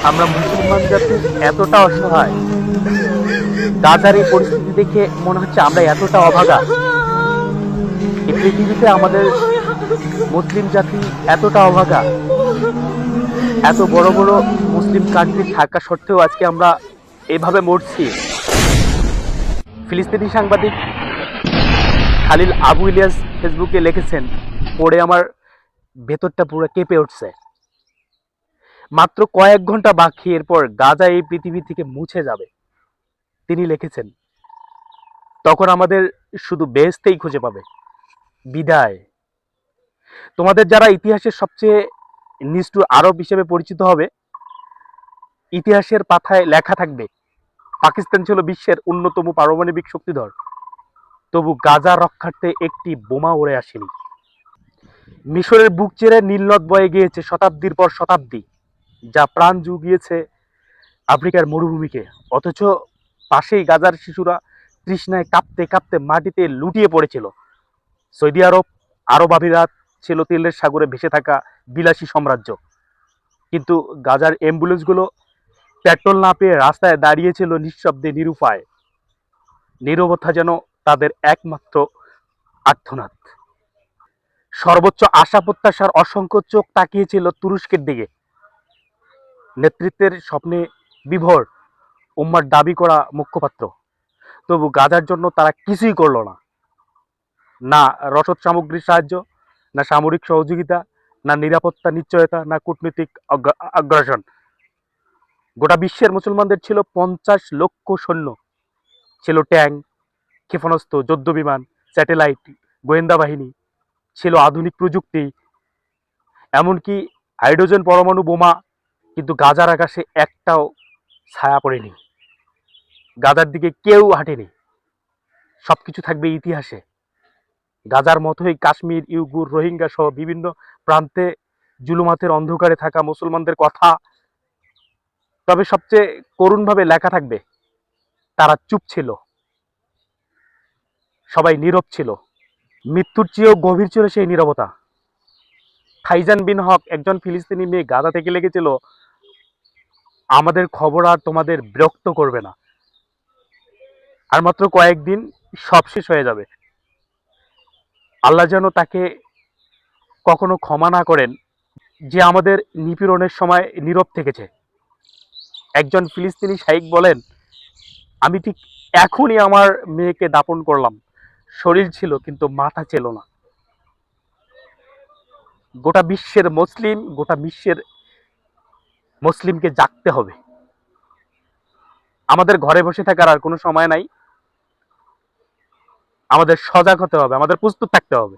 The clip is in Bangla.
আমরা মুসলমান জাতি এতটা অসহায়, গাজার এই পরিস্থিতি দেখে মনে হচ্ছে আমরা এতটা অভাগা। এই পৃথিবীতে আমাদের মুসলিম জাতি এতটা অভাগা, এত বড় বড় মুসলিম কান্ট্রি থাকা সত্ত্বেও আজকে আমরা এভাবে মরছি। ফিলিস্তিনি সাংবাদিক খালিল আবু ইলিয়াস ফেসবুকে লিখেছেন, পড়ে আমার ভেতরটা পুরো কেঁপে উঠছে। মাত্র কয়েক ঘন্টা বাকি, এরপর গাজা এই পৃথিবী থেকে মুছে যাবে। তিনি লিখেছেন, তখন আমাদের শুধু বেহেশতেই খুঁজে পাবে। বিদায়। তোমাদের যারা ইতিহাসের সবচেয়ে নিষ্ঠুর আরব হিসেবে পরিচিত হবে, ইতিহাসের পাতায় লেখা থাকবে পাকিস্তান ছিল বিশ্বের অন্যতম পারমাণবিক শক্তিধর, তবু গাজা রক্ষার্থে একটি বোমা উড়ে আসেনি। মিশরের বুক চিরে নীলনদ বয়ে গিয়েছে শতাব্দীর পর শতাব্দী, যা প্রাণ জুগিয়েছে আফ্রিকার মরুভূমিকে। অথচ পাশেই গাজার শিশুরা তৃষ্ণায় কাঁপতে কাঁপতে মাটিতে লুটিয়ে পড়েছিল। সৌদি আরব আমিরাত ছিল তেলের সাগরে ভেসে থাকা বিলাসী সাম্রাজ্য, কিন্তু গাজার অ্যাম্বুলেন্সগুলো পেট্রোল না পেয়ে রাস্তায় দাঁড়িয়েছিল নিঃশব্দে, নিরুপায়। নীরবতা যেন তাদের একমাত্র আর্তনাদ। সর্বোচ্চ আশা প্রত্যাশার অসংখ্য চোখ তাকিয়েছিল তুরস্কের দিকে, নেতৃত্বের স্বপ্নে বিভোর উম্মার দাবি করা মুখপাত্র। তবু গাজার জন্য তারা কিছুই করলো না। না রসদ সামগ্রীর সাহায্য, না সামরিক সহযোগিতা, না নিরাপত্তা নিশ্চয়তা, না কূটনৈতিক আগ্রাসন। গোটা বিশ্বের মুসলমানদের ছিল 50 লক্ষ সৈন্য, ছিল ট্যাঙ্ক, ক্ষেপণাস্ত্র, যুদ্ধ বিমান, স্যাটেলাইট, গোয়েন্দা বাহিনী, ছিল আধুনিক প্রযুক্তি, এমনকি হাইড্রোজেন পরমাণু বোমা। কিন্তু গাজার আকাশে একটাও ছায়া পড়েনি, গাজার দিকে কেউ হাঁটেনি। সবকিছু থাকবে ইতিহাসে। গাজার মতোই কাশ্মীর, ইউগুর, রোহিঙ্গা সহ বিভিন্ন প্রান্তে জুলুমাতের অন্ধকারে থাকা মুসলমানদের কথা। তবে সবচেয়ে করুণভাবে লেখা থাকবে, তারা চুপ ছিল, সবাই নীরব ছিল। মৃত্যুর চেয়েও গভীর ছিল সেই নীরবতা। ফাইজান বিন হক, একজন ফিলিস্তিনি মেয়ে, গাজা থেকে লেগেছিল, আমাদের খবর আর তোমাদের বিরক্ত করবে না, আর মাত্র কয়েকদিন সব শেষ হয়ে যাবে। আল্লাহ যেন তাকে কখনো ক্ষমা না করেন, যে আমাদের নিপীড়নের সময় নীরব থেকেছে। একজন ফিলিস্তিনি শাইখ বলেন, আমি ঠিক এখনই আমার মেয়েকে দাপন করলাম, শরীর ছিল কিন্তু মাথা ছিল না। গোটা বিশ্বের মুসলিমকে জাগতে হবে। আমাদের ঘরে বসে থাকার আর কোনো সময় নাই। আমাদের সজাগ হতে হবে, আমাদের প্রস্তুত থাকতে হবে।